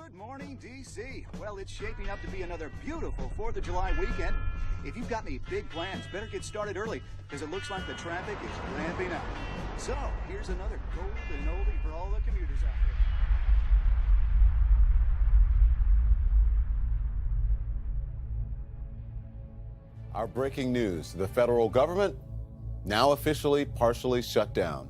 Good morning, D.C. Well, it's shaping up to be another beautiful 4th of July weekend. If you've got any big plans, better get started early, because it looks like the traffic is ramping up. So, here's another golden oldie for all the commuters out there. Our breaking news: the federal government now officially partially shut down.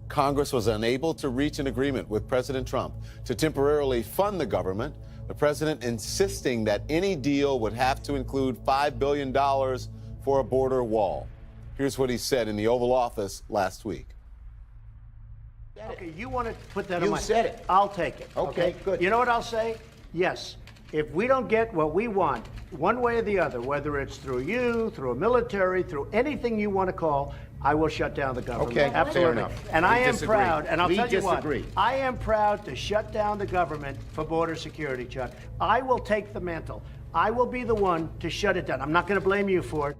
Congress was unable to reach an agreement with President Trump to temporarily fund the government, the president insisting that any deal would have to include $5 billion for a border wall. Here's what he said in the Oval Office last week. Okay, you want to put that on my... You said it. I'll take it. Okay, good. You know what I'll say? Yes. If we don't get what we want, one way or the other, whether it's through you, through a military, through anything you want to call, I will shut down the government. Okay, absolutely. fair enough. And We I am disagree. proud, and I'll We tell you what, disagree. I am proud to shut down the government for border security, Chuck. I will take the mantle. I will be the one to shut it down. I'm not going to blame you for it.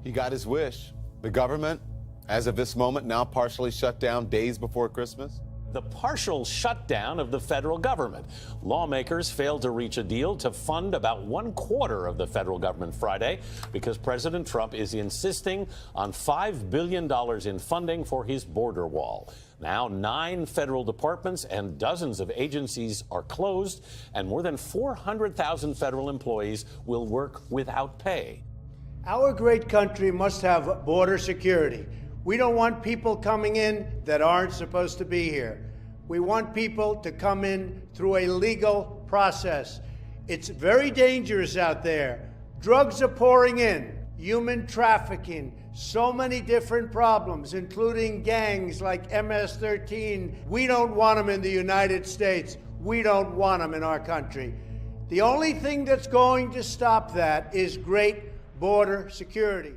He got his wish. The government, as of this moment, now partially shut down days before Christmas. The partial shutdown of the federal government. Lawmakers failed to reach a deal to fund about 1/4 of the federal government Friday because President Trump is insisting on $5 billion in funding for his border wall. Now, 9 federal departments and dozens of agencies are closed, and more than 400,000 federal employees will work without pay. Our great country must have border security. We don't want people coming in that aren't supposed to be here. We want people to come in through a legal process. It's very dangerous out there. Drugs are pouring in, human trafficking, so many different problems, including gangs like MS-13. We don't want them in the United States. We don't want them in our country. The only thing that's going to stop that is great border security.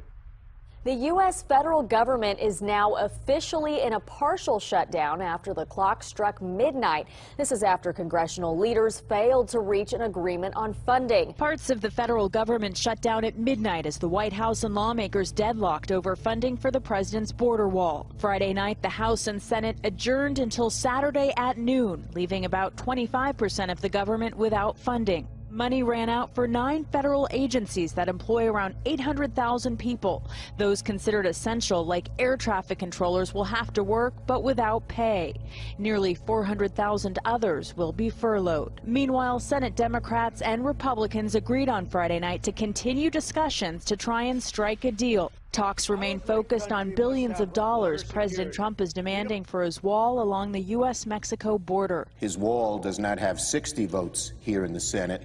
The U.S. federal government is now officially in a partial shutdown after the clock struck midnight. This is after congressional leaders failed to reach an agreement on funding. Parts of the federal government shut down at midnight as the White House and lawmakers deadlocked over funding for the president's border wall. Friday night, the House and Senate adjourned until Saturday at noon, leaving about 25% of the government without funding. Money ran out for 9 federal agencies that employ around 800,000 people. Those considered essential, like air traffic controllers, will have to work, but without pay. Nearly 400,000 others will be furloughed. Meanwhile, Senate Democrats and Republicans agreed on Friday night to continue discussions to try and strike a deal. Talks remain focused on billions of dollars President Trump is demanding for his wall along the U.S.-Mexico border. His wall does not have 60 votes here in the Senate,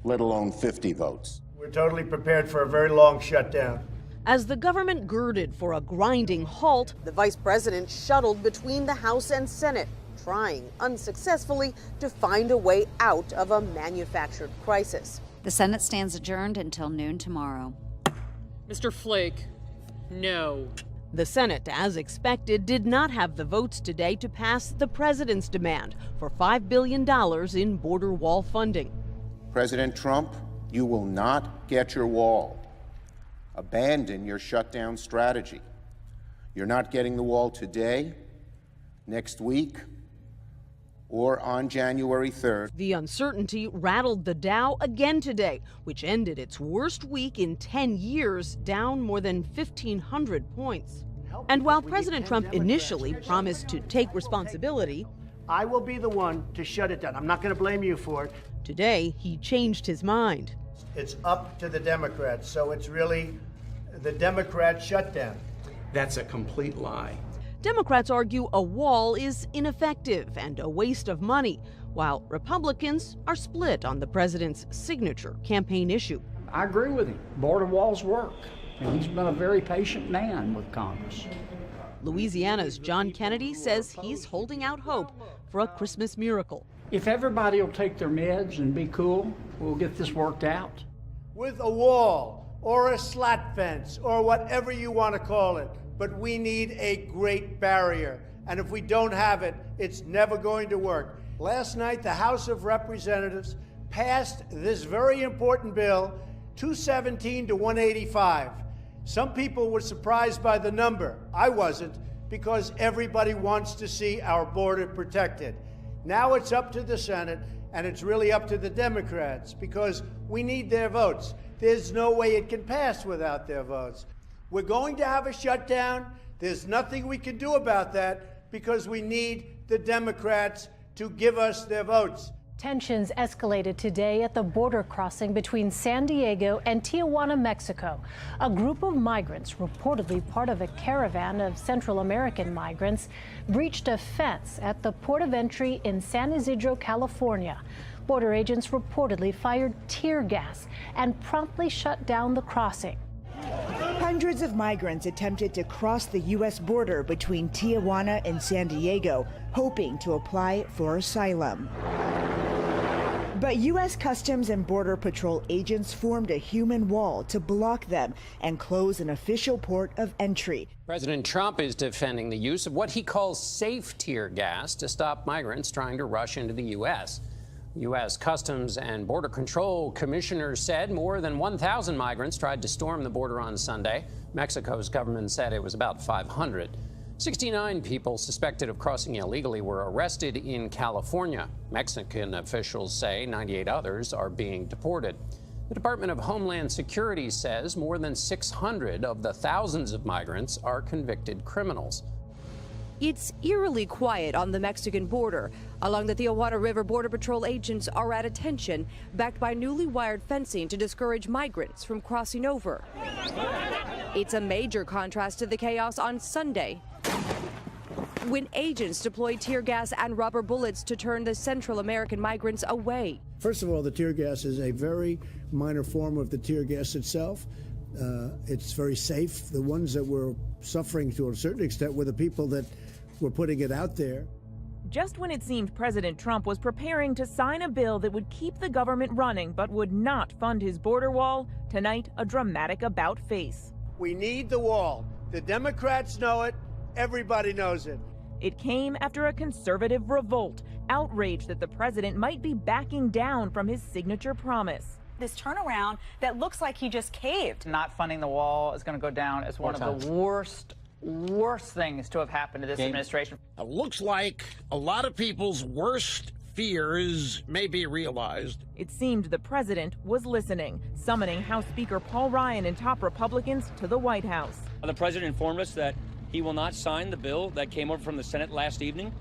let alone 50 votes. We're totally prepared for a very long shutdown. As the government girded for a grinding halt, the vice president shuttled between the House and Senate, trying unsuccessfully to find a way out of a manufactured crisis. The Senate stands adjourned until noon tomorrow. Mr. Flake, no. The Senate, as expected, did not have the votes today to pass the president's demand for $5 billion in border wall funding. President Trump, you will not get your wall. Abandon your shutdown strategy. You're not getting the wall today, next week, or on January 3rd. The uncertainty rattled the Dow again today, which ended its worst week in 10 years, down more than 1,500 points. And while President Trump initially promised to take responsibility, I will be the one to shut it down. I'm not going to blame you for it. Today, he changed his mind. It's up to the Democrats, so it's really the Democrat shutdown. That's a complete lie. Democrats argue a wall is ineffective and a waste of money, while Republicans are split on the president's signature campaign issue. I agree with him. Border walls work, and he's been a very patient man with Congress. Louisiana's John Kennedy says he's holding out hope for a Christmas miracle. If everybody will take their meds and be cool, we'll get this worked out. With a wall or a slat fence or whatever you want to call it, but we need a great barrier. And if we don't have it, it's never going to work. Last night, the House of Representatives passed this very important bill, 217 to 185. Some people were surprised by the number. I wasn't, because everybody wants to see our border protected. Now it's up to the Senate, And it's really up to the Democrats because we need their votes. There's no way it can pass without their votes. We're going to have a shutdown. There's nothing we can do about that because we need the Democrats to give us their votes. Tensions escalated today at the border crossing between San Diego and Tijuana, Mexico. A group of migrants, reportedly part of a caravan of Central American migrants, breached a fence at the port of entry in San Isidro, California. Border agents reportedly fired tear gas and promptly shut down the crossing. Hundreds of migrants attempted to cross the U.S. border between Tijuana and San Diego, hoping to apply for asylum. But U.S. Customs and Border Patrol agents formed a human wall to block them and close an official port of entry. President Trump is defending the use of what he calls safe tear gas to stop migrants trying to rush into the U.S. U.S. Customs and Border Control commissioners said more than 1,000 migrants tried to storm the border on Sunday. Mexico's government said it was about 500. 69 people suspected of crossing illegally were arrested in California. Mexican officials say 98 others are being deported. The Department of Homeland Security says more than 600 of the thousands of migrants are convicted criminals. It's eerily quiet on the Mexican border. Along the Tijuana River, Border Patrol agents are at attention, backed by newly wired fencing to discourage migrants from crossing over. It's a major contrast to the chaos on Sunday, when agents deployed tear gas and rubber bullets to turn the Central American migrants away. First of all, the tear gas is a very minor form of the tear gas itself. It's very safe. The ones that were suffering to a certain extent were the people that were putting it out there. Just when it seemed President Trump was preparing to sign a bill that would keep the government running but would not fund his border wall, tonight a dramatic about-face. We need the wall. The Democrats know it. Everybody knows it. It came after a conservative revolt, outraged that the president might be backing down from his signature promise. This turnaround that looks like he just caved. Not funding the wall is going to go down as one of the worst things to have happened to this administration. It looks like a lot of people's worst fears may be realized. It seemed the president was listening, summoning House Speaker Paul Ryan and top Republicans to the White House. The president informed us that he will not sign the bill that came over from the Senate last evening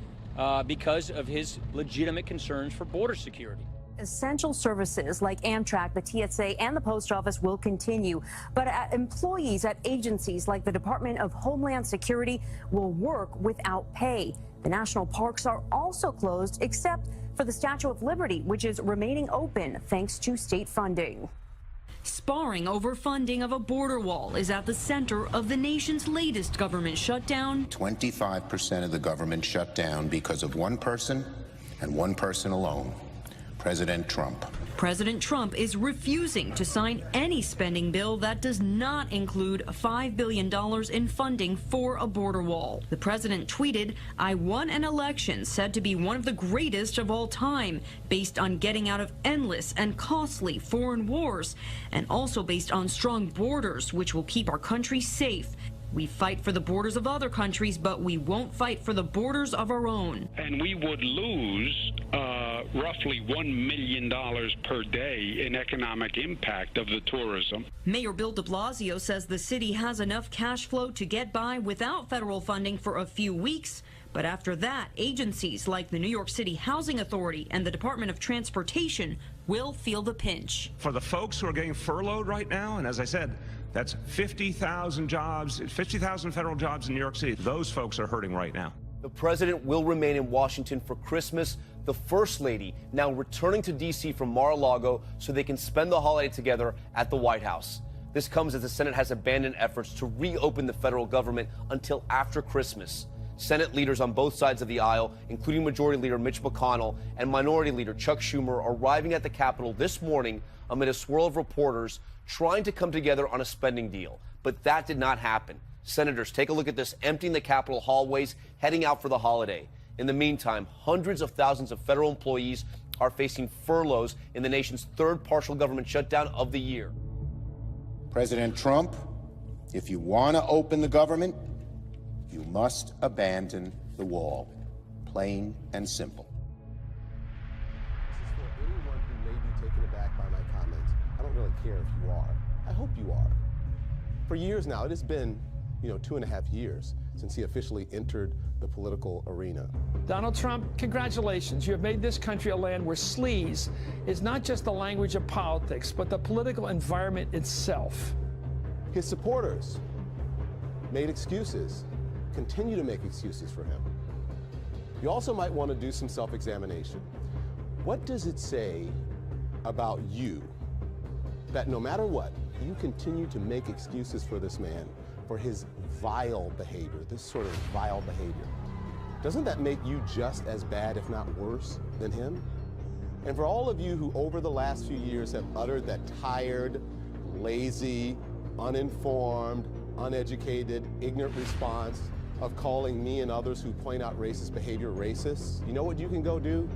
because of his legitimate concerns for border security. Essential services like Amtrak, the TSA, and the Post Office will continue. But employees at agencies like the Department of Homeland Security will work without pay. The national parks are also closed except for the Statue of Liberty, which is remaining open thanks to state funding. Sparring over funding of a border wall is at the center of the nation's latest government shutdown. 25% of the government shut down because of one person and one person alone. President Trump. President Trump is refusing to sign any spending bill that does not include $5 billion in funding for a border wall. The president tweeted, "I won an election said to be one of the greatest of all time, based on getting out of endless and costly foreign wars, and also based on strong borders, which will keep our country safe. We fight for the borders of other countries, but we won't fight for the borders of our own." And we would lose roughly $1 million per day in economic impact of the tourism. Mayor Bill de Blasio says the city has enough cash flow to get by without federal funding for a few weeks. But after that, agencies like the New York City Housing Authority and the Department of Transportation will feel the pinch. For the folks who are getting furloughed right now, and as I said, that's 50,000 jobs, 50,000 federal jobs in New York City. Those folks are hurting right now. The president will remain in Washington for Christmas. The First Lady now returning to D.C. from Mar-a-Lago so they can spend the holiday together at the White House. This comes as the Senate has abandoned efforts to reopen the federal government until after Christmas. Senate leaders on both sides of the aisle, including Majority Leader Mitch McConnell and Minority Leader Chuck Schumer, arriving at the Capitol this morning amid a swirl of reporters trying to come together on a spending deal. But that did not happen. Senators, take a look at this, emptying the Capitol hallways, heading out for the holiday. In the meantime, hundreds of thousands of federal employees are facing furloughs in the nation's third partial government shutdown of the year. President Trump, if you want to open the government, you must abandon the wall. Plain and simple. back by my comments. I don't really care if you are. I hope you are. For years now, it has been, 2.5 years since he officially entered the political arena. Donald Trump, congratulations. You have made this country a land where sleaze is not just the language of politics, but the political environment itself. His supporters made excuses, continue to make excuses for him. You also might want to do some self-examination. What does it say about you that no matter what, you continue to make excuses for this man, for his vile behavior, this sort of vile behavior? Doesn't that make you just as bad, if not worse, than him? And for all of you who over the last few years have uttered that tired, lazy, uninformed, uneducated, ignorant response of calling me and others who point out racist behavior racists, you know what you can go do?